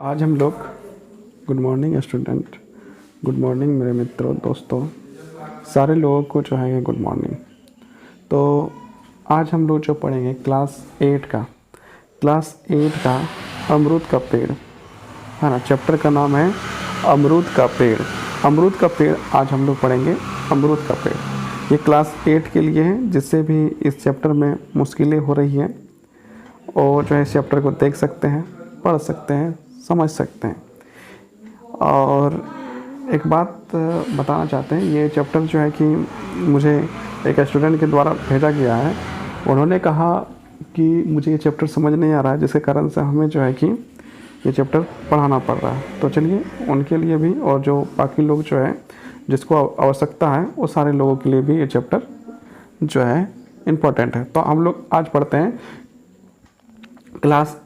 आज हम लोग good morning student, good morning मेरे मित्रों, दोस्तों, सारे लोगों को जो है गुड मॉर्निंग। तो आज हम लोग जो पढ़ेंगे क्लास 8 का अमरूद का पेड़, है ना। चैप्टर का नाम है अमरूद का पेड़। अमरूद का पेड़ आज हम लोग पढ़ेंगे। अमरूद का पेड़ ये क्लास 8 के लिए है, जिससे भी इस चैप्टर में मुश्किलें हो रही हैं और जो है इस चैप्टर को देख सकते हैं, पढ़ सकते हैं, समझ सकते हैं। और एक बात बताना चाहते हैं, ये चैप्टर जो है कि मुझे एक स्टूडेंट के द्वारा भेजा गया है। उन्होंने कहा कि मुझे ये चैप्टर समझ नहीं आ रहा है, जिसके कारण से हमें जो है कि ये चैप्टर पढ़ाना पड़ रहा है। तो चलिए उनके लिए भी और जो बाकी लोग जो है जिसको आवश्यकता है वो सारे लोगों के लिए भी ये चैप्टर जो है इम्पोर्टेंट है। तो हम लोग आज पढ़ते हैं क्लास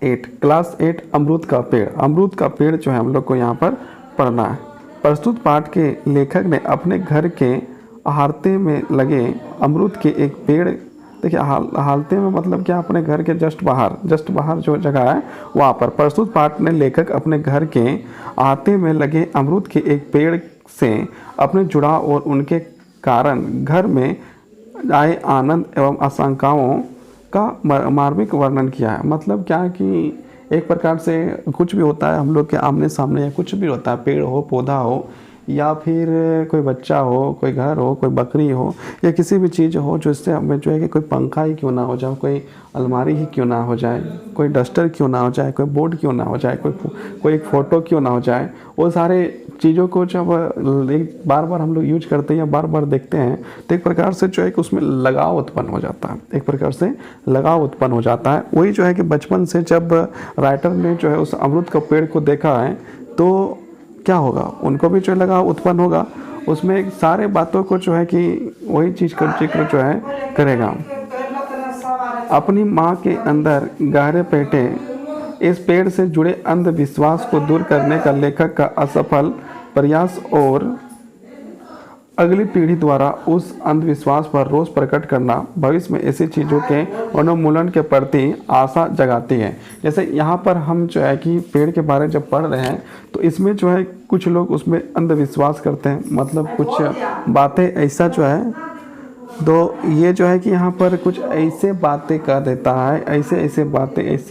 8 अमरूद का पेड़। अमरूद का पेड़ जो है हम लोग को यहाँ पर पढ़ना है। प्रस्तुत पाठ के लेखक ने अपने घर के अहाते में लगे अमरूद के एक पेड़, देखिए अहाते में मतलब क्या, अपने घर के जस्ट बाहर जो जगह है वहाँ पर। प्रस्तुत पाठ ने लेखक अपने घर के अहाते में लगे अमरूद के एक पेड़ से अपने जुड़ाव और उनके कारण घर में आए आनंद एवं आशंकाओं का मार्मिक वर्णन किया है। मतलब क्या कि एक प्रकार से कुछ भी होता है हम लोग के आमने सामने, या कुछ भी होता है, पेड़ हो, पौधा हो, या फिर कोई बच्चा हो, कोई घर हो, कोई बकरी हो, या किसी भी चीज़ हो जो इससे हमें जो है कि कोई पंखा ही क्यों ना हो जाए, कोई अलमारी ही क्यों ना हो जाए, कोई डस्टर क्यों ना हो जाए, कोई बोर्ड क्यों ना हो जाए, कोई एक फ़ोटो क्यों ना हो जाए, वो सारे चीज़ों को जब एक बार बार हम लोग यूज करते हैं या बार बार देखते हैं तो एक प्रकार से जो है कि उसमें लगाव उत्पन्न हो जाता है। एक प्रकार से लगाव उत्पन्न हो जाता है। वही जो है कि बचपन से जब राइटर ने जो है उस अमरूद का पेड़ को देखा है तो क्या होगा, उनको भी जो लगाव उत्पन्न होगा। उसमें सारे बातों को जो है कि वही चीज़ का जिक्र जो है करेगा। अपनी माँ के अंदर गहरे बैठे इस पेड़ से जुड़े अंधविश्वास को दूर करने का लेखक का असफल प्रयास और अगली पीढ़ी द्वारा उस अंधविश्वास पर रोष प्रकट करना भविष्य में ऐसी चीज़ों के उन्मूलन के प्रति आशा जगाती है। जैसे यहाँ पर हम जो है कि पेड़ के बारे में जब पढ़ रहे हैं तो इसमें जो है कुछ लोग उसमें अंधविश्वास करते हैं, मतलब कुछ बातें ऐसा जो है, तो ये जो है कि यहाँ पर कुछ ऐसे बातें कह देता है, ऐसे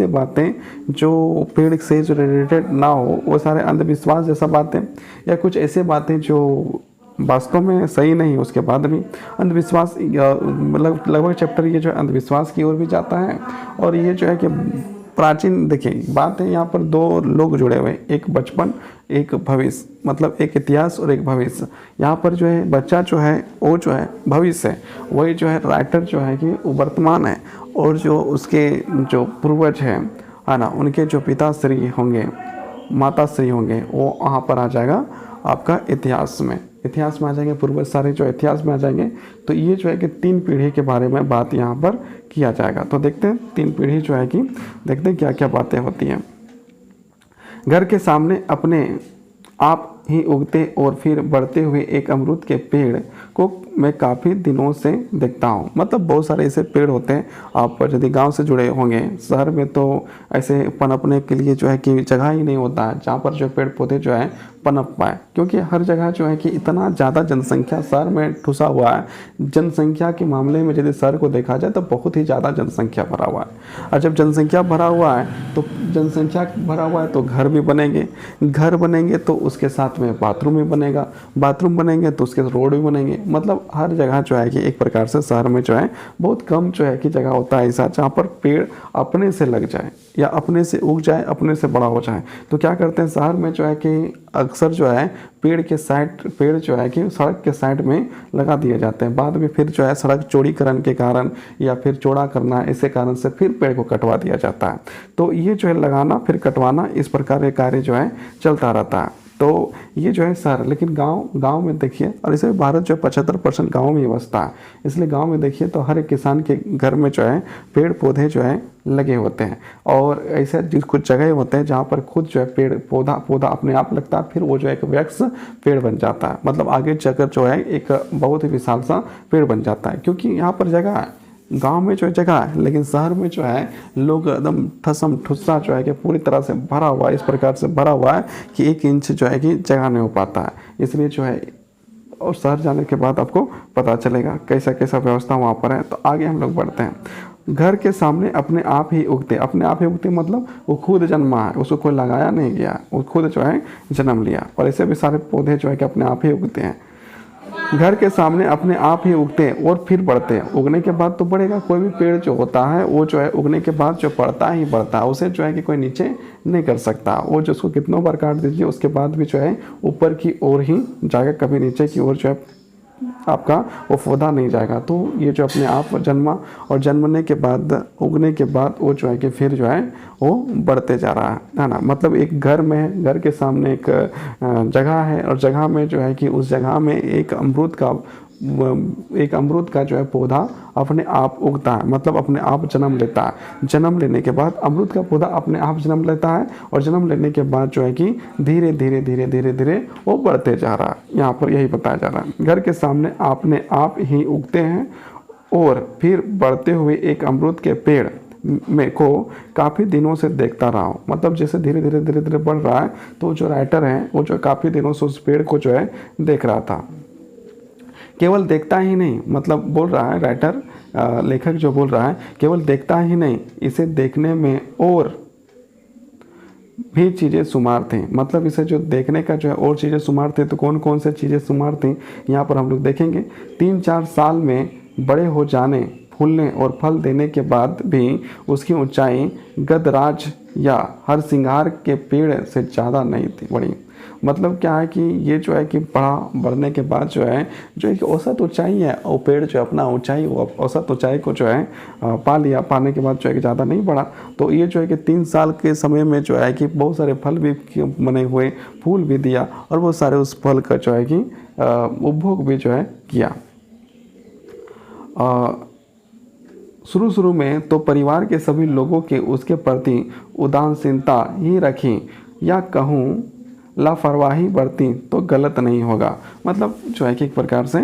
बातें जो पेड़ से जो रिलेटेड ना हो, वो सारे अंधविश्वास जैसा बातें, या कुछ ऐसे बातें जो वास्तव में सही नहीं। उसके बाद भी अंधविश्वास मतलब लगभग चैप्टर ये जो है अंधविश्वास की ओर भी जाता है। और ये जो है कि प्राचीन, देखिए बात है यहाँ पर दो लोग जुड़े हुए हैं, एक बचपन एक भविष्य, मतलब एक इतिहास और एक भविष्य। यहाँ पर जो है बच्चा जो है वो जो है भविष्य है, वही जो है राइटर जो है कि वो वर्तमान है, और जो उसके जो पूर्वज हैं, है ना, उनके जो पिताश्री होंगे, माताश्री होंगे, वो वहाँ पर आ जाएगा आपका इतिहास में आ जाएंगे, पूर्वज सारे जो इतिहास में आ जाएंगे। तो ये जो है कि 3 पीढ़ी के बारे में बात यहाँ पर किया जाएगा। तो देखते हैं 3 पीढ़ी जो है कि देखते हैं क्या क्या बातें होती हैं। घर के सामने अपने आप ही उगते और फिर बढ़ते हुए एक अमरूद के पेड़ को मैं काफ़ी दिनों से देखता हूँ। मतलब बहुत सारे ऐसे पेड़ होते हैं, आप यदि गांव से जुड़े होंगे, शहर में तो ऐसे पनपने के लिए जो है कि जगह ही नहीं होता है जहाँ पर जो पेड़ पौधे जो है पनप पाए, क्योंकि हर जगह जो है कि इतना ज़्यादा जनसंख्या शहर में ठुसा हुआ है। जनसंख्या के मामले में यदि शहर को देखा जाए तो बहुत ही ज़्यादा जनसंख्या भरा हुआ है, और जब जनसंख्या भरा हुआ है तो घर भी बनेंगे तो उसके साथ में बाथरूम भी बनेगा, बाथरूम बनेंगे तो उसके रोड भी बनेंगे। मतलब हर जगह जो है कि एक प्रकार से शहर में जो है बहुत कम जो है कि जगह होता है ऐसा जहाँ पर पेड़ अपने से लग जाए या अपने से उग जाए, अपने से बड़ा हो जाए। तो क्या करते हैं शहर में जो है कि अक्सर जो है पेड़ जो है कि सड़क के साइड में लगा दिए जाते हैं। बाद में फिर जो है सड़क चौड़ीकरण के कारण या फिर चौड़ा करना, ऐसे कारण से फिर पेड़ को कटवा दिया जाता है। तो ये जो है लगाना फिर कटवाना, इस प्रकार के कार्य जो है चलता रहता है। तो ये जो है शहर, लेकिन गांव में देखिए, और इसे भारत जो 75% गाँव में ही बसता है, इसलिए गांव में देखिए तो हर एक किसान के घर में जो है पेड़ पौधे जो है लगे होते हैं। और ऐसे कुछ जगह होते हैं जहाँ पर खुद जो है पेड़ पौधा अपने आप लगता है, फिर वो जो है एक वृक्ष पेड़ बन जाता है। मतलब आगे चलकर जो है एक बहुत ही विशाल सा पेड़ बन जाता है, क्योंकि यहाँ पर जगह है, गांव में जो है जगह है, लेकिन शहर में जो है लोग एकदम ठसम ठुस्सा जो है कि पूरी तरह से भरा हुआ है, इस प्रकार से भरा हुआ है कि 1 इंच जो है कि जगह नहीं हो पाता है। इसलिए जो है, और शहर जाने के बाद आपको पता चलेगा कैसा कैसा व्यवस्था वहाँ पर है। तो आगे हम लोग बढ़ते हैं। घर के सामने अपने आप ही उगते, अपने आप ही उगते मतलब वो खुद जन्मा है, उसको कोई लगाया नहीं गया, वो खुद जो है जन्म लिया। और ऐसे भी सारे पौधे जो है कि अपने आप ही उगते हैं। घर के सामने अपने आप ही उगते हैं और फिर बढ़ते हैं। उगने के बाद तो बढ़ेगा, कोई भी पेड़ जो होता है वो जो है उगने के बाद जो बढ़ता ही बढ़ता है, उसे जो है कि कोई नीचे नहीं कर सकता। वो जो उसको कितनों बार काट दीजिए उसके बाद भी जो है ऊपर की ओर ही जाएगा, कभी नीचे की ओर जो है आपका वो पौधा नहीं जाएगा। तो ये जो अपने आप जन्मा और जन्मने के बाद उगने के बाद वो जो है कि फिर जो है वो बढ़ते जा रहा है ना। मतलब एक घर में है, घर के सामने एक जगह है और जगह में जो है कि उस जगह में एक अमरूद का जो है पौधा अपने आप उगता है, मतलब अपने आप जन्म लेता है। जन्म लेने के बाद अमरूद का पौधा अपने आप जन्म लेता है और जन्म लेने के बाद जो है कि धीरे धीरे धीरे धीरे धीरे वो बढ़ते जा रहा है। यहाँ पर यही बताया जा रहा है, घर के सामने अपने आप ही उगते हैं और फिर बढ़ते हुए एक अमरूद के पेड़ में को काफ़ी दिनों से देखता रहा हूँ। मतलब जैसे धीरे धीरे धीरे धीरे बढ़ रहा है, तो जो राइटर है वो जो काफ़ी दिनों से उस पेड़ को जो है देख रहा था। केवल देखता ही नहीं, मतलब बोल रहा है राइटर, लेखक जो बोल रहा है, केवल देखता ही नहीं, इसे देखने में और भी चीज़ें शुमार थी। मतलब इसे जो देखने का जो है और चीज़ें शुमार थी। तो कौन कौन से चीज़ें शुमार थी यहाँ पर हम लोग देखेंगे। 3-4 साल में बड़े हो जाने, फूलने और फल देने के बाद भी उसकी ऊंचाई गदराज या हर सिंगार के पेड़ से ज़्यादा नहीं थी बड़ी। मतलब क्या है कि ये जो है कि बढ़ने के बाद जो है कि औसत ऊंचाई है, और पेड़ जो अपना ऊंचाई, औसत ऊंचाई को जो है पाने के बाद जो है कि ज़्यादा नहीं बढ़ा। तो ये जो है कि 3 साल के समय में जो है कि बहुत सारे फल भी बने हुए, फूल भी दिया और बहुत सारे उस फल का जो है कि उपभोग भी जो है किया। शुरू में तो परिवार के सभी लोगों के उसके प्रति उदासीनता ही रखी, या कहूँ लापरवाही बरती तो गलत नहीं होगा। मतलब जो है कि एक प्रकार से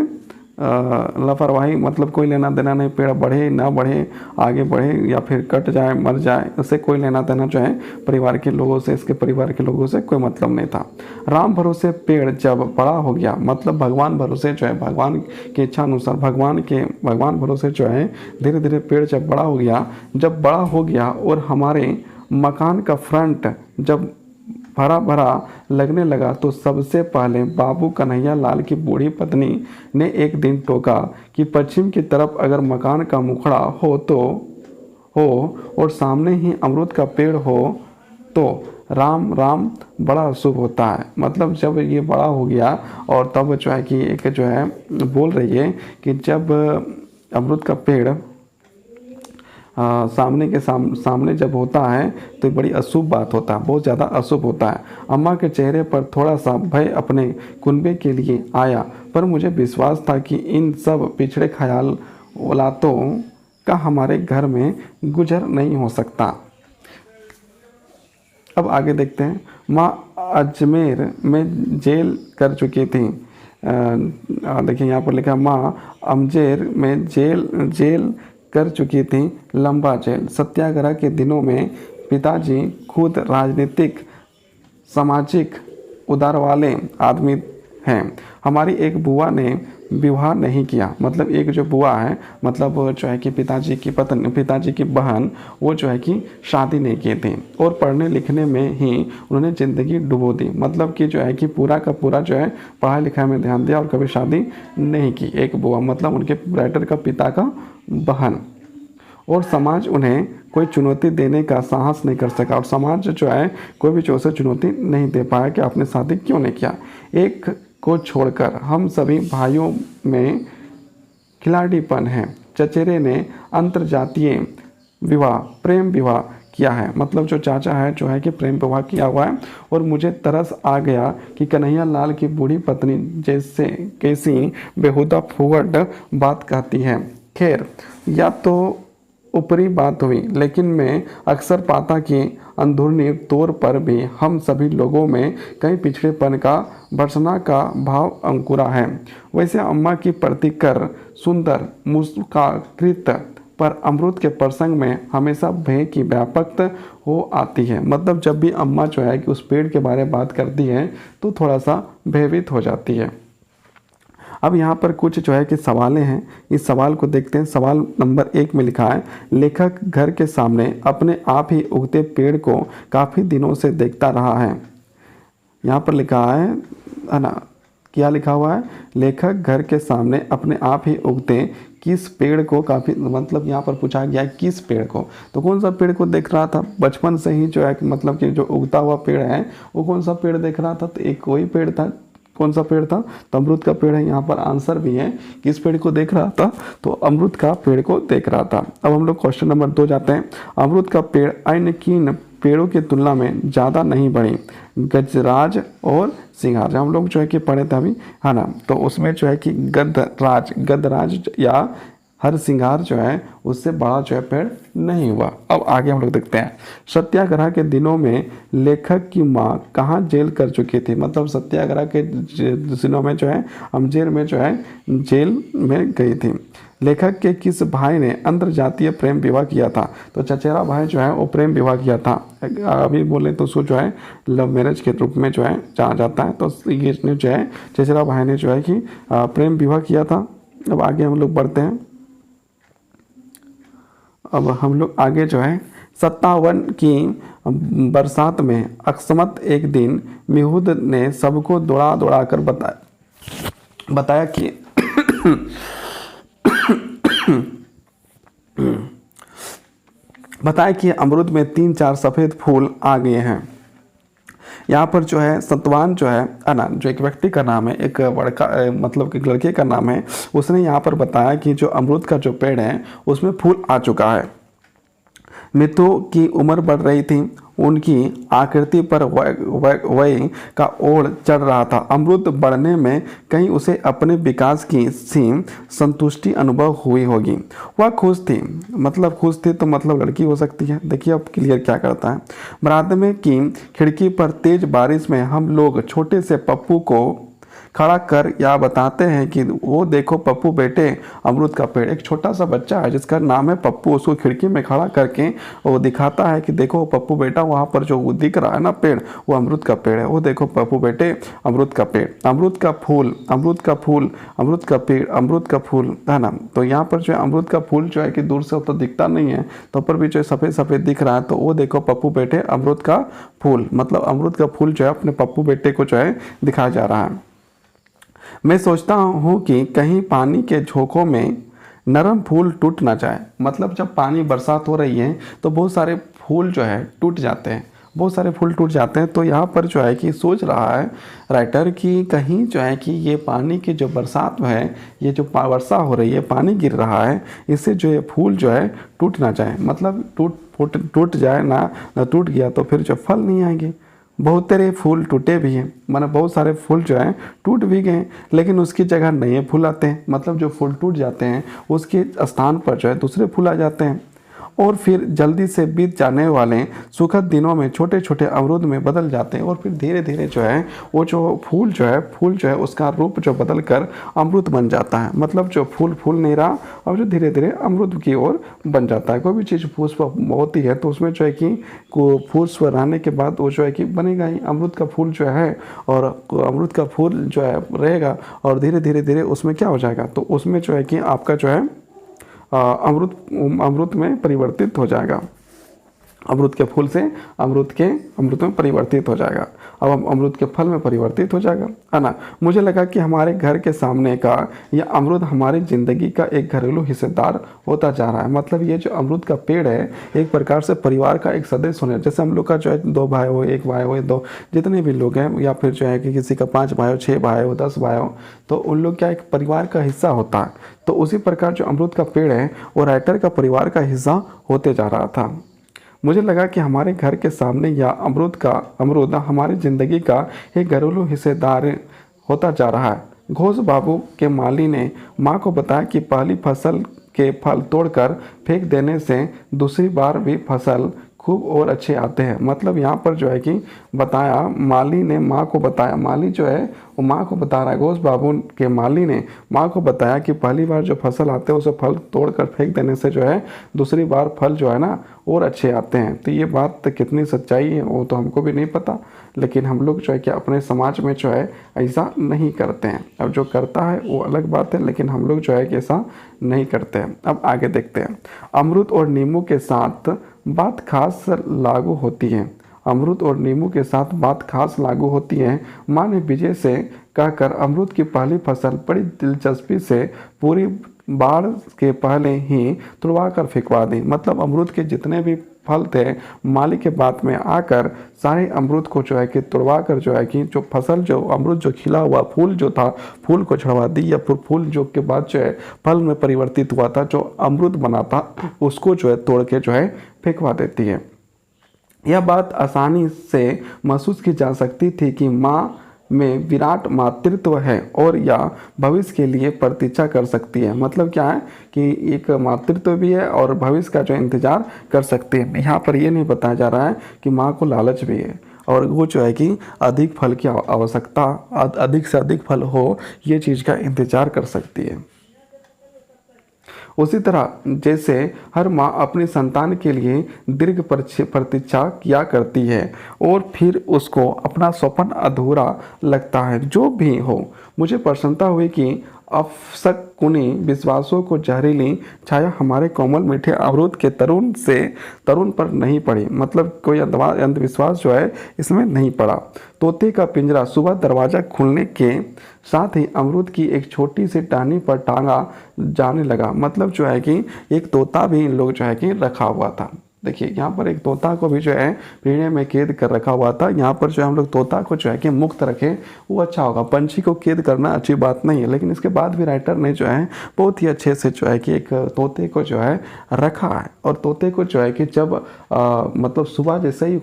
लापरवाही, मतलब कोई लेना देना नहीं, पेड़ बढ़े ना बढ़े, आगे बढ़े या फिर कट जाए मर जाए, उससे कोई लेना देना जो है परिवार के लोगों से, इसके परिवार के लोगों से कोई मतलब नहीं था। राम भरोसे पेड़ जब बड़ा हो गया, मतलब भगवान भरोसे जो है, भगवान की इच्छा अनुसार भगवान भरोसे जो है धीरे धीरे पेड़ जब बड़ा हो गया और हमारे मकान का फ्रंट जब भरा भरा लगने लगा, तो सबसे पहले बाबू कन्हैया लाल की बूढ़ी पत्नी ने एक दिन टोका कि पश्चिम की तरफ अगर मकान का मुखड़ा हो और सामने ही अमरूद का पेड़ हो तो राम राम बड़ा शुभ होता है। मतलब जब ये बड़ा हो गया और तब जो है कि एक जो है बोल रही है कि जब अमरूद का पेड़ सामने जब होता है तो बड़ी अशुभ बात होता है, बहुत ज़्यादा अशुभ होता है। अम्मा के चेहरे पर थोड़ा सा भय अपने कुनबे के लिए आया, पर मुझे विश्वास था कि इन सब पिछड़े ख्याल औलादों का हमारे घर में गुजर नहीं हो सकता। अब आगे देखते हैं। माँ अजमेर में जेल कर चुकी थी। देखिए यहाँ पर लिखा, माँ अमजेर में जेल कर चुकी थी, लंबा जेल। सत्याग्रह के दिनों में पिताजी खुद राजनीतिक सामाजिक उदार वाले आदमी हैं। हमारी एक बुआ ने विवाह नहीं किया, मतलब एक जो बुआ है, मतलब जो है कि पिताजी की बहन, वो जो है कि शादी नहीं की थी और पढ़ने लिखने में ही उन्होंने ज़िंदगी डुबो दी। मतलब कि जो है कि पूरा का पूरा जो है पढ़ाई लिखाई में ध्यान दिया और कभी शादी नहीं की। एक बुआ मतलब उनके राइटर का पिता का बहन। और समाज उन्हें कोई चुनौती देने का साहस नहीं कर सका, और समाज जो है कोई भी उसे चुनौती नहीं दे पाया कि आपने शादी क्यों नहीं किया। एक को छोड़कर हम सभी भाइयों में खिलाड़ीपन है। चचेरे ने अंतरजातीय विवाह, प्रेम विवाह किया है, मतलब जो चाचा है जो है कि प्रेम विवाह किया हुआ है। और मुझे तरस आ गया कि कन्हैया लाल की बूढ़ी पत्नी जैसे कैसी बेहुदा फुहड़ बात कहती है। खैर, या तो ऊपरी बात हुई, लेकिन मैं अक्सर पाता कि अंदरूनी तौर पर भी हम सभी लोगों में कई पिछड़ेपन का भर्त्सना का भाव अंकुरा है। वैसे अम्मा की प्रतिकर सुंदर मुस्कुराकृत पर अमरूद के प्रसंग में हमेशा भय की व्यापकता हो आती है। मतलब जब भी अम्मा जो है कि उस पेड़ के बारे में बात करती है तो थोड़ा सा भयभीत हो जाती है। अब यहाँ पर कुछ जो है कि सवालें हैं, इस सवाल को देखते हैं। सवाल नंबर 1 में लिखा है, लेखक घर के सामने अपने आप ही उगते पेड़ को काफ़ी दिनों से देखता रहा है। यहाँ पर लिखा है ना, क्या लिखा हुआ है, लेखक घर के सामने अपने आप ही उगते किस पेड़ को काफ़ी, मतलब यहाँ पर पूछा गया है किस पेड़ को, तो कौन सा पेड़ को देख रहा था बचपन से ही जो है कि मतलब कि जो उगता हुआ पेड़ है वो कौन सा पेड़ देख रहा था, तो एक कोई पेड़ था, कौन सा पेड़ था, तो अमरूद का पेड़ है। यहाँ पर आंसर भी है, किस पेड़ को देख रहा था, तो अमरूद का पेड़ को देख रहा था। अब हम लोग क्वेश्चन नंबर 2 जाते हैं। अमरूद का पेड़ अन्य किन पेड़ों की तुलना में ज़्यादा नहीं बढ़ी, गजराज और सिंगार, हम लोग जो है कि पढ़े थे अभी, है ना, तो उसमें जो है कि गदराज या हर सिंगार जो है उससे बड़ा जो है पेड़ नहीं हुआ। अब आगे हम लोग देखते हैं, सत्याग्रह के दिनों में लेखक की माँ कहाँ जेल कर चुकी थी, मतलब सत्याग्रह के दिनों में जो है अमजेर में जो है जेल में गई थी। लेखक के किस भाई ने अंतर जातीय प्रेम विवाह किया था, तो चचेरा भाई जो है वो प्रेम विवाह किया था। अभी बोले तो उसको जो है लव मैरिज के रूप में जो है जाना जाता है, तो ये जो है चचेरा भाई ने जो है कि प्रेम विवाह किया था। अब आगे हम लोग बढ़ते हैं। अब हम लोग आगे जो है 57 की बरसात में अकस्मात एक दिन मिहुद ने सबको दौड़ा दौड़ा कर बताया कि अमरूद में 3-4 सफ़ेद फूल आ गए हैं। यहाँ पर जो है सतवान जो है ना, जो एक व्यक्ति का नाम है, एक लड़का मतलब एक लड़के का नाम है, उसने यहाँ पर बताया कि जो अमरूद का जो पेड़ है उसमें फूल आ चुका है। मितु की उम्र बढ़ रही थी, उनकी आकृति पर वय का ओढ़ चढ़ रहा था। अमरूद बढ़ने में कहीं उसे अपने विकास की सी संतुष्टि अनुभव हुई होगी। वह खुश थी, मतलब खुश थी तो मतलब लड़की हो सकती है। देखिए अब क्लियर क्या करता है। बरामदे की खिड़की पर तेज बारिश में हम लोग छोटे से पप्पू को खड़ा कर या बताते हैं कि वो देखो पप्पू बेटे अमरूद का पेड़, एक छोटा सा बच्चा है जिसका नाम है पप्पू, उसको खिड़की में खड़ा करके वो दिखाता है कि देखो पप्पू बेटा वहाँ पर जो दिख रहा है ना पेड़, वो अमरूद का पेड़ है, वो देखो पप्पू बेटे अमरूद का पेड़, अमरूद का फूल, अमरूद का फूल, अमरूद का पेड़, अमरूद का फूल, है ना। तो यहाँ पर जो है अमरूद का फूल जो है कि दूर से तो दिखता नहीं है, तो ऊपर भी जो है सफ़ेद सफ़ेद दिख रहा है, तो वो देखो पप्पू बेटे अमरूद का फूल, मतलब अमरूद का फूल जो है अपने पप्पू बेटे को जो है दिखाया जा रहा है। मैं सोचता हूँ कि कहीं पानी के झोंकों में नरम फूल टूट ना जाए, मतलब जब पानी बरसात हो रही है तो बहुत सारे फूल जो है टूट जाते हैं, बहुत सारे फूल टूट जाते हैं। तो यहाँ पर जो है कि सोच रहा है राइटर कि कहीं जो है कि ये पानी की जो बरसात है, ये जो वर्षा हो रही है, पानी गिर रहा है, इससे जो ये फूल जो है टूट ना जाए, मतलब टूट जाए ना, टूट गया तो फिर जो फल नहीं आएंगे। बहुत सारे फूल टूटे भी हैं, माना बहुत सारे फूल जो हैं टूट भी गए, लेकिन उसकी जगह नए फूल आते हैं, मतलब जो फूल टूट जाते हैं उसके स्थान पर जो है दूसरे फूल आ जाते हैं। और फिर जल्दी से बीत जाने वाले सुखद दिनों में छोटे छोटे अमरूद में बदल जाते हैं, और फिर धीरे धीरे जो है वो जो फूल जो है उसका रूप जो बदल कर अमरूद बन जाता है, मतलब जो फूल नहीं रहा और जो धीरे धीरे अमरूद की ओर बन जाता है। कोई भी चीज़ पुष्प होती है तो उसमें जो है कि पुष्प रहने के बाद वो जो है कि बनेगा ही, अमरूद का फूल जो है, और अमरूद का फूल जो है रहेगा और धीरे धीरे उसमें क्या हो जाएगा, तो उसमें जो है कि आपका जो है अमरूद में परिवर्तित हो जाएगा, अमरूद के फूल से अमरूद में परिवर्तित हो जाएगा, अब अमरूद के फल में परिवर्तित हो जाएगा, है ना। मुझे लगा कि हमारे घर के सामने का यह अमरूद हमारी ज़िंदगी का एक घरेलू हिस्सेदार होता जा रहा है। मतलब ये जो अमरूद का पेड़ है एक प्रकार से परिवार का एक सदस्य होने, जैसे हम लोग का जो है 2 भाई हो, 1 भाई हो, 2 जितने भी लोग हैं, या फिर जो है कि किसी का 5 भाई हो, 6 भाई हो, 10 भाई हो, तो उन लोग क्या एक परिवार का हिस्सा होता है। तो उसी प्रकार जो अमरूद का पेड़ है वो राइटर का परिवार का हिस्सा होते जा रहा था। मुझे लगा कि हमारे घर के सामने या अमरूद हमारी ज़िंदगी का एक घरेलू हिस्सेदार होता जा रहा है। घोष बाबू के माली ने माँ को बताया कि पहली फसल के फल तोड़कर फेंक देने से दूसरी बार भी फसल खूब और अच्छे आते हैं। मतलब यहाँ पर जो है कि बताया, माली ने माँ को बताया, माली जो है वो माँ को बता रहा है, घोष बाबू के माली ने माँ को बताया कि पहली बार जो फसल आते हैं उसे फल तोड़कर फेंक देने से जो है दूसरी बार फल जो है ना और अच्छे आते हैं। तो ये बात तो कितनी सच्चाई है वो तो हमको भी नहीं पता, लेकिन हम लोग जो है कि अपने समाज में जो है ऐसा नहीं करते हैं। अब जो करता है वो अलग बात है, लेकिन हम लोग जो है कि ऐसा नहीं करते हैं। अब आगे देखते हैं। अमरूद और नींबू के साथ बात खास लागू होती है। अमरूद और नींबू के साथ बात खास लागू होती है। माँ ने विजय से कहकर अमरूद की पहली फसल बड़ी दिलचस्पी से पूरी बाढ़ के पहले ही तुड़वा कर फेंकवा दी। मतलब अमरूद के जितने भी फल थे, माली के बात में आकर सारे अमरूद को जो है कि तुड़वा कर जो है कि जो फसल जो अमरूद जो खिला हुआ फूल जो था फूल को छड़वा दी, या फिर फूल जो के बाद जो है फल में परिवर्तित हुआ था, जो अमरूद बना था उसको जो है तोड़ के जो है फेंकवा देती है। यह बात आसानी से महसूस की जा सकती थी कि माँ में विराट मातृत्व है और यह भविष्य के लिए प्रतीक्षा कर सकती है। मतलब क्या है कि एक मातृत्व भी है और भविष्य का जो इंतजार कर सकते हैं। यहाँ पर ये नहीं बताया जा रहा है कि माँ को लालच भी है और वो जो है कि अधिक फल की आवश्यकता, अधिक से अधिक फल हो ये चीज़ का इंतजार कर सकती है। उसी तरह जैसे हर माँ अपनी संतान के लिए दीर्घ प्रतीक्षा किया करती है और फिर उसको अपना स्वप्न अधूरा लगता है। जो भी हो, मुझे प्रसन्नता हुई कि अफसकुनी विश्वासों को जहरीली छाया हमारे कोमल मीठे अमरूद के तरुण पर नहीं पड़ी। मतलब कोई अंधविश्वास जो है इसमें नहीं पड़ा। तोते का पिंजरा सुबह दरवाज़ा खुलने के साथ ही अमरूद की एक छोटी सी टहनी पर टांगा जाने लगा। मतलब जो है कि एक तोता भी इन लोग जो है कि रखा हुआ था। देखिए यहाँ पर एक तोता को भी जो है पिंजरे में कैद कर रखा हुआ था। यहाँ पर जो है हम लोग तोता को जो है कि मुक्त रखें वो अच्छा होगा। पंछी को कैद करना अच्छी बात नहीं है, लेकिन इसके बाद भी राइटर ने जो है बहुत ही अच्छे से जो है कि एक तोते को जो है रखा है। और तोते को जो है कि जब मतलब सुबह जैसे ही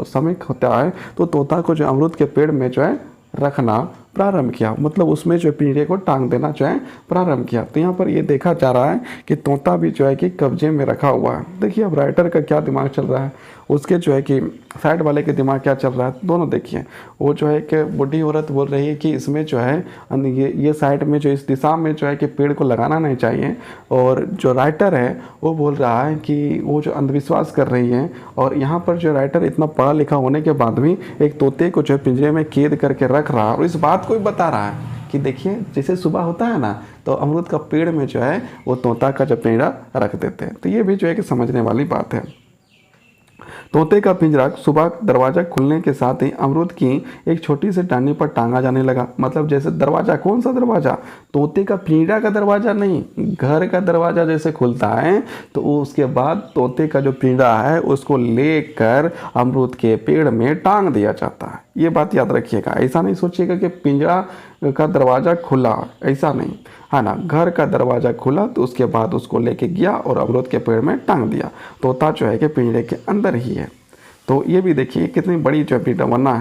समय होता है तो तोता को जो अमरूद के पेड़ में जो है रखना प्रारंभ किया। मतलब उसमें जो पिंजरे को टांग देना जो है प्रारंभ किया। तो यहाँ पर ये देखा जा रहा है कि तोता भी जो है कि कब्जे में रखा हुआ है। देखिए अब राइटर का क्या दिमाग चल रहा है, उसके जो है कि साइड वाले के दिमाग क्या चल रहा है, दोनों देखिए। वो जो है कि बूढ़ी औरत बोल रही है कि इसमें जो है ये साइड में जो इस दिशा में जो है कि पेड़ को लगाना नहीं चाहिए, और जो राइटर है वो बोल रहा है कि वो जो अंधविश्वास कर रही है। और यहाँ पर जो राइटर इतना पढ़ा लिखा होने के बाद भी एक तोते को जो है पिंजरे में कैद करके रख रहा है और इस बात को भी बता रहा है कि देखिए जैसे सुबह होता है ना तो अमरूद का पेड़ में जो है वो तोता का जो पिंजरा रख देते हैं। तो ये भी जो है कि समझने वाली बात है। तोते का पिंजरा सुबह दरवाजा खुलने के साथ ही अमरूद की एक छोटी सी टहनी पर टांगा जाने लगा। मतलब जैसे दरवाजा, कौन सा दरवाजा, तोते का पिंजरा का दरवाजा नहीं, घर का दरवाजा जैसे खुलता है तो उसके बाद तोते का जो पिंजरा है उसको लेकर अमरूद के पेड़ में टांग दिया जाता है। ये बात याद रखिएगा। ऐसा नहीं सोचिएगा कि पिंजरा का दरवाजा खुला, ऐसा नहीं है ना। घर का दरवाजा खुला तो उसके बाद उसको लेके गया और अमरूद के पेड़ में टांग दिया। तोता जो है कि पिंजरे के अंदर ही है। तो ये भी देखिए कितनी बड़ी जो विडंबना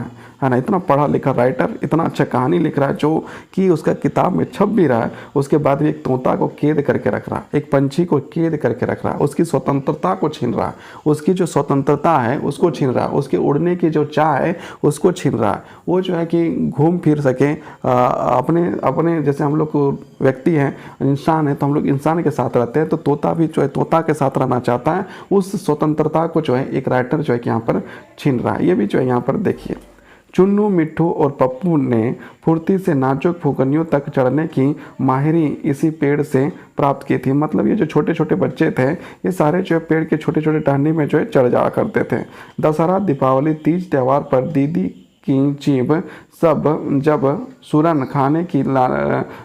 है ना। इतना पढ़ा लिखा राइटर इतना अच्छा कहानी लिख रहा है जो कि उसका किताब में छप भी रहा है, उसके बाद भी एक तोता को कैद करके रख रहा है, एक पंछी को कैद करके रख रहा है, उसकी स्वतंत्रता को छीन रहा है, उसकी जो स्वतंत्रता है उसको छीन रहा है, उसके उड़ने की जो चाह है उसको छीन रहा है। वो जो है कि घूम फिर सके अपने अपने जैसे हम लोग व्यक्ति हैं, इंसान है तो हम लोग इंसान के साथ रहते हैं, तो तोता भी जो है तोता के साथ रहना चाहता है। उस स्वतंत्रता को जो है एक राइटर जो है कि यहाँ पर छीन रहा है। ये भी जो है यहाँ पर देखिए। चुन्नू, मिट्ठू और पप्पू ने फुर्ती से नाजुक फुकनियों तक चढ़ने की माहिरी इसी पेड़ से प्राप्त की थी। मतलब ये जो छोटे छोटे बच्चे थे ये सारे जो पेड़ के छोटे छोटे टहनी में जो है चढ़ जाया करते थे। दशहरा, दीपावली, तीज त्योहार पर दीदी की जीभ सब जब सूरन खाने की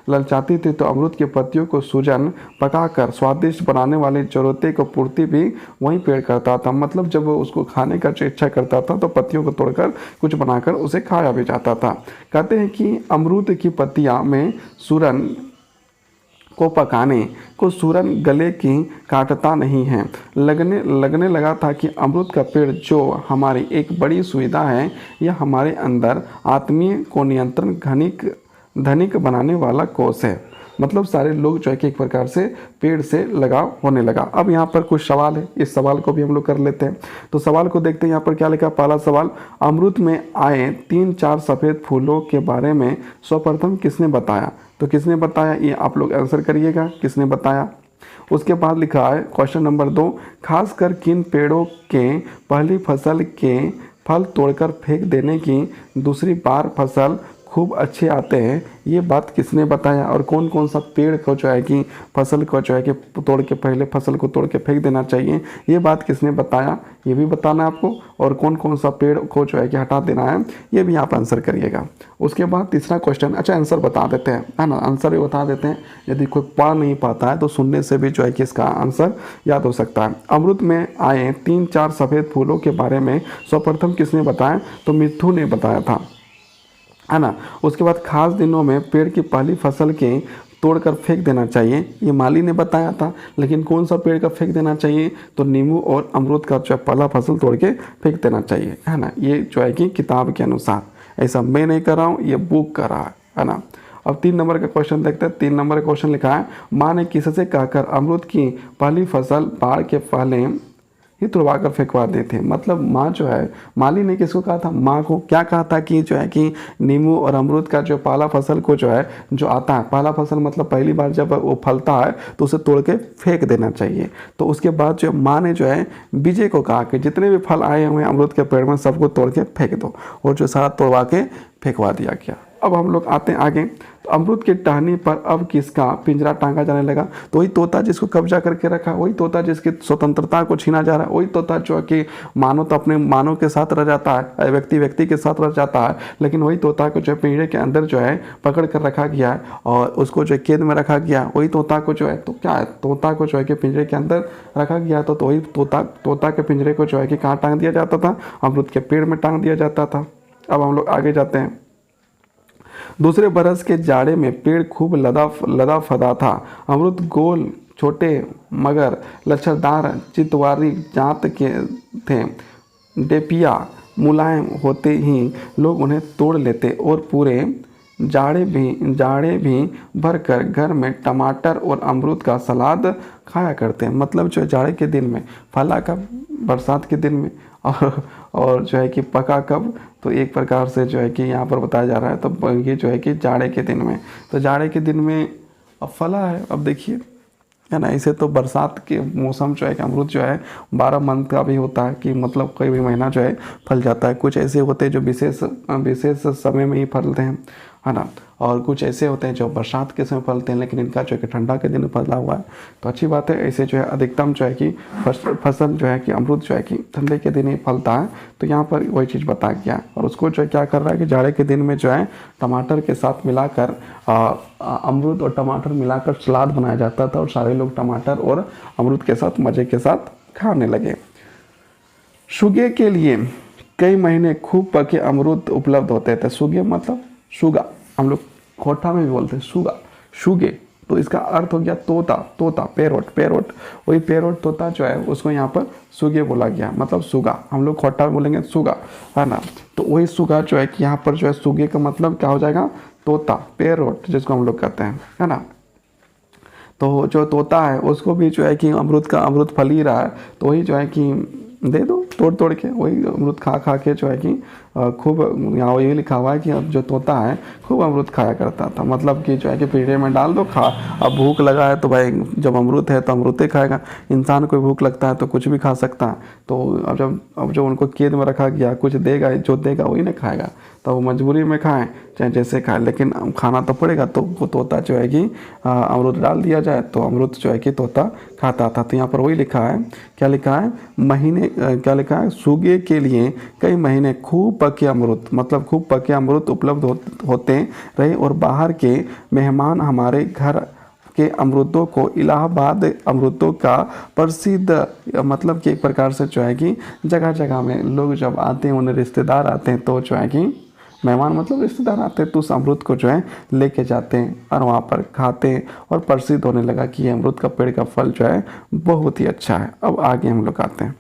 ललचाती थी तो अमरूद की पत्तियों को सूजन पकाकर स्वादिष्ट बनाने वाली जरूरतें को पूर्ति भी वहीं पेड़ करता था। मतलब जब उसको खाने का जो इच्छा करता था तो पत्तियों को तोड़कर कुछ बनाकर उसे खाया भी जाता था। कहते हैं कि अमरूद की पत्तियां में सूरन को पकाने को सूरन गले की काटता नहीं है। लगने लगा था कि अमरूद का पेड़ जो हमारी एक बड़ी सुविधा है, यह हमारे अंदर आत्मीय को नियंत्रण धनिक बनाने वाला कोष है। मतलब सारे लोग जो है कि एक प्रकार से पेड़ से लगाव होने लगा। अब यहाँ पर कुछ सवाल है, इस सवाल को भी हम लोग कर लेते हैं। तो सवाल को देखते हैं यहाँ पर क्या लिखा। पहला सवाल, अमरूद में आए 3-4 सफ़ेद फूलों के बारे में सर्वप्रथम किसने बताया। तो किसने बताया, ये आप लोग आंसर करिएगा, किसने बताया। उसके बाद लिखा है क्वेश्चन नंबर 2, खासकर किन पेड़ों के पहली फसल के फल तोड़कर फेंक देने की दूसरी बार फसल खूब अच्छे आते हैं, ये बात किसने बताया। और कौन कौन सा पेड़ को जो है कि फसल को जो है कि तोड़ के पहले फसल को तोड़ के फेंक देना चाहिए, ये बात किसने बताया, ये भी बताना है आपको। और कौन कौन सा पेड़ को जो है कि हटा देना है, ये भी आप आंसर करिएगा। उसके बाद तीसरा क्वेश्चन, अच्छा आंसर बता देते हैं, है ना, आंसर भी बता देते हैं। यदि कोई पढ़ नहीं पाता है तो सुनने से भी जो है कि इसका आंसर याद हो सकता है। अमरूद में आए 3-4 सफ़ेद फूलों के बारे में सर्वप्रथम किसने बताया, तो मिट्ठू ने बताया था, है ना। उसके बाद खास दिनों में पेड़ की पहली फसल के तोड़कर फेंक देना चाहिए, ये माली ने बताया था। लेकिन कौन सा पेड़ का फेंक देना चाहिए, तो नींबू और अमरूद का जो पहला फसल तोड़ के फेंक देना चाहिए, है ना। ये जो है कि किताब के अनुसार, ऐसा मैं नहीं कर रहा हूँ, ये बुक कर रहा है ना। अब 3 नंबर का क्वेश्चन देखते हैं। 3 नंबर का क्वेश्चन लिखा है, माँ ने किससे कहकर अमरूद की पहली फसल बाढ़ के पहले ही तुड़वा कर फेंकवा देते थे। मतलब माँ जो है, माली ने किसको कहा था, माँ को क्या कहा था कि जो है कि नींबू और अमरूद का जो पहला फसल को जो है जो आता है, पहला फसल मतलब पहली बार जब वो फलता है तो उसे तोड़ के फेंक देना चाहिए। तो उसके बाद जो माँ ने जो है विजय को कहा कि जितने भी फल आए हुए हैं अमरूद के पेड़ में सबको तोड़ के फेंक दो, और जो सारा तोड़वा के फेंकवा दिया गया। अब हम लोग आते हैं आगे। तो अमरूद की टहनी पर अब किसका पिंजरा टांगा जाने लगा, तो वही तोता जिसको कब्जा करके रखा, वही तोता जिसकी स्वतंत्रता को छीना जा रहा है, वही तोता जो कि मानो तो अपने मानो के साथ रह जाता है, व्यक्ति के साथ रह जाता है, लेकिन वही तोता को जो पिंजरे के अंदर जो है पकड़ कर रखा गया है और उसको जो कैद में रखा गया। वही तोता को जो है, तो क्या है, तोता को जो है कि पिंजरे के अंदर रखा गया, तो वही तोता के पिंजरे को जो है कि कहाँ टांग दिया जाता था, अमरूद के पेड़ में टांग दिया जाता था। अब हम लोग आगे जाते हैं। दूसरे बरस के जाड़े में पेड़ खूब लदा फदा था। अमरूद गोल छोटे मगर लच्छरदार चितवारी जात के थे। डेपिया मुलायम होते ही लोग उन्हें तोड़ लेते और पूरे जाड़े भी भरकर घर में टमाटर और अमरूद का सलाद खाया करते हैं। मतलब जो जाड़े के दिन में फला कब, बरसात के दिन में, और जो है कि पका कब, तो एक प्रकार से जो है कि यहाँ पर बताया जा रहा है। तो ये जो है कि जाड़े के दिन में, तो जाड़े के दिन में अब फला है। अब देखिए, है ना, इसे तो बरसात के मौसम जो है कि अमरूद जो है 12 मंथ का भी होता है, कि मतलब कोई भी महीना जो है फल जाता है। कुछ ऐसे होते हैं जो विशेष समय में ही फलते हैं, है ना, और कुछ ऐसे होते हैं जो बरसात के समय फलते हैं, लेकिन इनका जो है कि ठंडा के दिन में फला हुआ है, तो अच्छी बात है। ऐसे जो है अधिकतम जो है कि फसल जो है कि अमरूद जो है कि ठंडे के दिन ही फलता है। तो यहाँ पर वही चीज़ बताया गया। और उसको जो है क्या कर रहा है कि जाड़े के दिन में जो है टमाटर के साथ मिलाकर अमरूद और टमाटर मिलाकर सलाद बनाया जाता था, और सारे लोग टमाटर और अमरूद के साथ मज़े के साथ खाने लगे। शुगे के लिए कई महीने खूब पके अमरूद उपलब्ध होते थे। शुगे मतलब शुगा, हम लोग खोटा में भी बोलते हैं शुगा, शुगे, तो इसका अर्थ हो गया तोता, पैरोट। वही पैरोट तोता जो है उसको यहाँ पर शुगे बोला गया, मतलब शुगा। हम लोग खोटा में बोलेंगे शुगा, है ना। तो वही शुगा जो है कि यहाँ पर जो है शुगे का मतलब क्या हो जाएगा, तोता, पैरोट जिसको हम लोग कहते हैं, है ना। तो जो तोता है उसको भी जो है कि अमरूद फल ही रहा है, तो वही जो है कि दे दो तोड़ के, वही अमरूद खा के जो है कि खूब, यहाँ ये लिखा हुआ है कि अब जो तोता है खूब अमरूद खाया करता था। मतलब कि जो है कि पिंजरे में डाल दो, खा। अब भूख लगा है तो भाई जब अमरूद है तो अमरूद ही खाएगा। इंसान को भूख लगता है तो कुछ भी खा सकता है। तो अब जब उनको कैद में रखा गया, कुछ देगा, जो देगा वही ना खाएगा, तो वो मजबूरी में खाएं चाहे जैसे खाएं, लेकिन खाना तो पड़ेगा। तो वो तोता जो है कि अमरूद डाल दिया जाए तो अमरूद जो है कि तोता खाता था। तो यहाँ पर वही लिखा है, क्या लिखा है, क्या लिखा है, सूगे के लिए कई महीने खूब पके अमरूद, मतलब खूब पके अमरूद उपलब्ध होते रहे, और बाहर के मेहमान हमारे घर के अमरूदों को इलाहाबाद अमरूदों का प्रसिद्ध, मतलब कि एक प्रकार से जो है कि जगह जगह में लोग जब आते हैं, उन्हें रिश्तेदार आते हैं, तो जो है कि मेहमान मतलब रिश्तेदार आते हैं, तो उस अमरूद को जो है लेके जाते हैं और वहाँ पर खाते हैं, और प्रसिद्ध होने लगा कि ये अमरूद का पेड़ का फल जो है बहुत ही अच्छा है। अब आगे हम लोग आते हैं,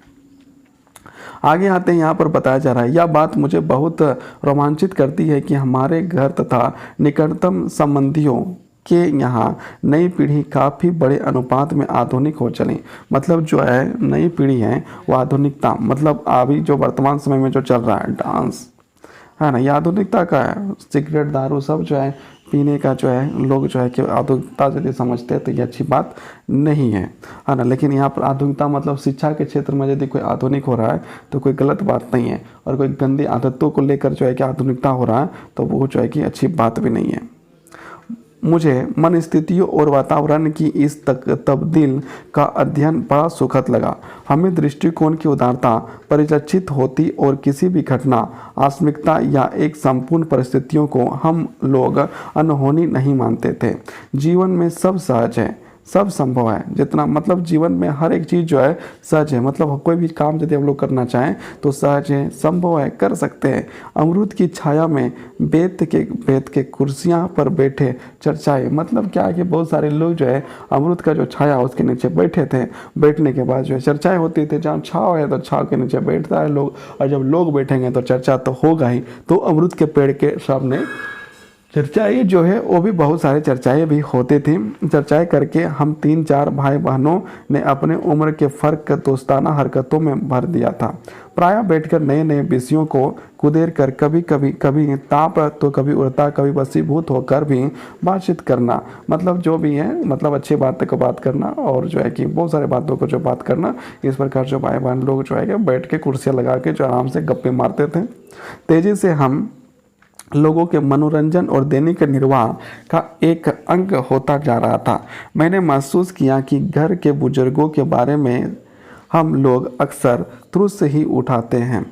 यहाँ पर बताया जा रहा है, यह बात मुझे बहुत रोमांचित करती है कि हमारे घर तथा निकटतम संबंधियों के यहाँ नई पीढ़ी काफ़ी बड़े अनुपात में आधुनिक हो चली। मतलब जो है नई पीढ़ी है वो आधुनिकता, मतलब अभी जो वर्तमान समय में जो चल रहा है डांस है ना, ये आधुनिकता का है। सिगरेट दारू सब जो है पीने का जो है लोग जो है कि आधुनिकता यदि समझते हैं तो ये अच्छी बात नहीं है ना। लेकिन यहाँ पर आधुनिकता मतलब शिक्षा के क्षेत्र में यदि कोई आधुनिक हो रहा है तो कोई गलत बात नहीं है, और कोई गंदी आदतों को लेकर जो है कि आधुनिकता हो रहा है तो वो जो है कि अच्छी बात भी नहीं है। मुझे मन स्थितियों और वातावरण की इस तब्दील का अध्ययन बड़ा सुखद लगा। हमें दृष्टिकोण की उदारता परिलक्षित होती और किसी भी घटना, आकस्मिकता या एक संपूर्ण परिस्थितियों को हम लोग अनहोनी नहीं मानते थे। जीवन में सब सहज है, सब संभव है। जितना मतलब जीवन में हर एक चीज़ जो है सहज है, मतलब कोई भी काम यदि हम लोग करना चाहें तो सहज है, संभव है, कर सकते हैं। अमरूद की छाया में बेत के कुर्सियां पर बैठे चर्चाएं, मतलब क्या है कि बहुत सारे लोग जो है अमरूद का जो छाया उसके नीचे बैठे थे। बैठने के बाद जो है चर्चाएं होती थी। जहाँ छाव है तो छाव के नीचे बैठता है लोग, और जब लोग बैठेंगे तो चर्चा तो होगा ही। तो अमरूद के पेड़ के सामने चर्चाएँ जो है वो भी बहुत सारे चर्चाएँ भी होती थी। चर्चाएँ करके हम 3-4 भाई बहनों ने अपने उम्र के फ़र्क दोस्ताना हरकतों में भर दिया था। प्रायः बैठकर नए नए विषयों को कुदेर कर कभी ताप तो कभी उड़ता, कभी वसीभूत होकर भी बातचीत करना, मतलब जो भी है मतलब अच्छी बात को बात करना, और जो है कि बहुत सारे बातों को जो बात करना। इस प्रकार जो भाई बहन लोग जो है कि बैठ के कुर्सियाँ लगा के जो आराम से गप्पे मारते थे। तेज़ी से हम लोगों के मनोरंजन और दैनिक निर्वाह का एक अंग होता जा रहा था। मैंने महसूस किया कि घर के बुजुर्गों के बारे में हम लोग अक्सर तुरंत ही उठाते हैं,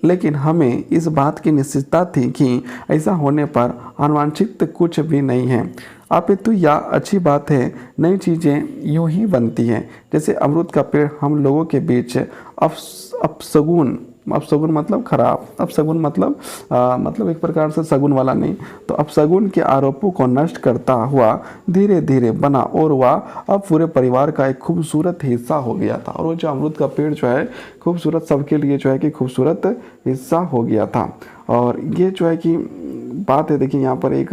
लेकिन हमें इस बात की निश्चितता थी कि ऐसा होने पर अवांछित कुछ भी नहीं है, अपितु यह अच्छी बात है। नई चीज़ें यूं ही बनती हैं, जैसे अमरूद का पेड़ हम लोगों के बीच अपशगुन मतलब खराब, अपशगुन मतलब एक प्रकार से शगुन वाला नहीं, तो अपशगुन के आरोपों को नष्ट करता हुआ धीरे धीरे बना, और वह अब पूरे परिवार का एक खूबसूरत हिस्सा हो गया था। और वो जो अमरूद का पेड़ जो है खूबसूरत, सबके लिए जो है कि खूबसूरत हिस्सा हो गया था। और ये जो है कि बात है, देखिए यहाँ पर एक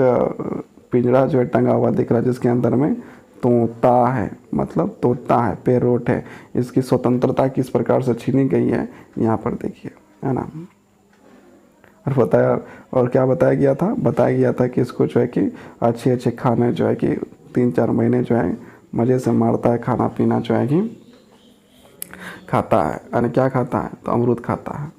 पिंजरा जो है टंगा हुआ दिख रहा है, जिसके अंदर में तोता है, मतलब तोता है, पैरोट है। इसकी स्वतंत्रता किस प्रकार से छीनी गई है यहाँ पर देखिए, है ना। और क्या बताया गया था? बताया गया था कि इसको जो है कि अच्छे खाने जो है कि 3-4 महीने जो है मज़े से मारता है, खाना पीना जो है कि खाता है। यानी क्या खाता है? तो अमरूद खाता है।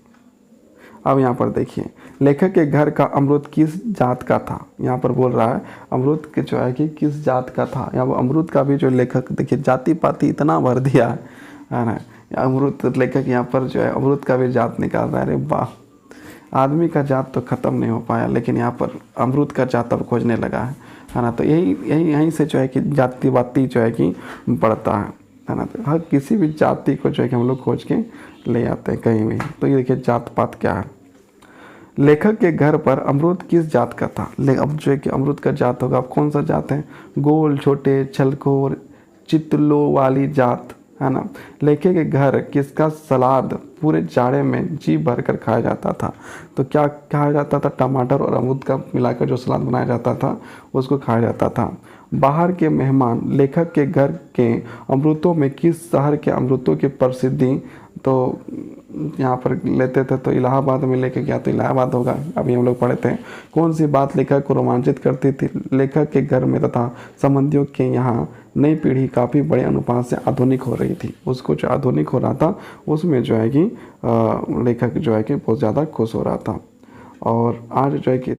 अब यहाँ पर देखिए, लेखक के घर का अमरूद किस जात का था? यहाँ पर बोल रहा है अमरूद के जो है कि किस जात का था। यहाँ अमरूद का भी जो लेखक देखिए जाति पाति इतना भर दिया है ना। अमरूद लेखक यहाँ पर जो है अमरूद का भी जात निकाल रहा है। अरे वाह, आदमी का जात तो ख़त्म नहीं हो पाया, लेकिन यहाँ पर अमरूद का जात अब खोजने लगा है ना। तो यहीं से जो है कि जाति वाती जो है कि बढ़ता है ना। तो हर किसी भी जाति को जो है कि हम लोग खोज के ले आते हैं कहीं भी। तो ये देखिए जात पात क्या है। लेखक के घर पर अमरूद किस जात का था? अब जो है कि अमरूद का जात होगा, अब कौन सा जात है? गोल, छोटे, छलकोर, चितलो वाली जात, है ना। लेखक के घर किसका सलाद पूरे जाड़े में जी भर कर खाया जाता था? तो क्या खाया जाता था? टमाटर और अमरूद का मिलाकर जो सलाद बनाया जाता था उसको खाया जाता था। बाहर के मेहमान लेखक के घर के अमरूदों में किस शहर के अमरूदों की प्रसिद्धि? तो यहाँ पर लेते थे तो इलाहाबाद में लेके गया, तो इलाहाबाद होगा, अभी हम लोग पढ़े थे। कौन सी बात लेखक को रोमांचित करती थी? लेखक के घर में तथा संबंधियों के यहाँ नई पीढ़ी काफ़ी बड़े अनुपात से आधुनिक हो रही थी। उसको जो आधुनिक हो रहा था उसमें जो है कि लेखक जो है कि बहुत ज़्यादा खुश हो रहा था। और आज जो है कि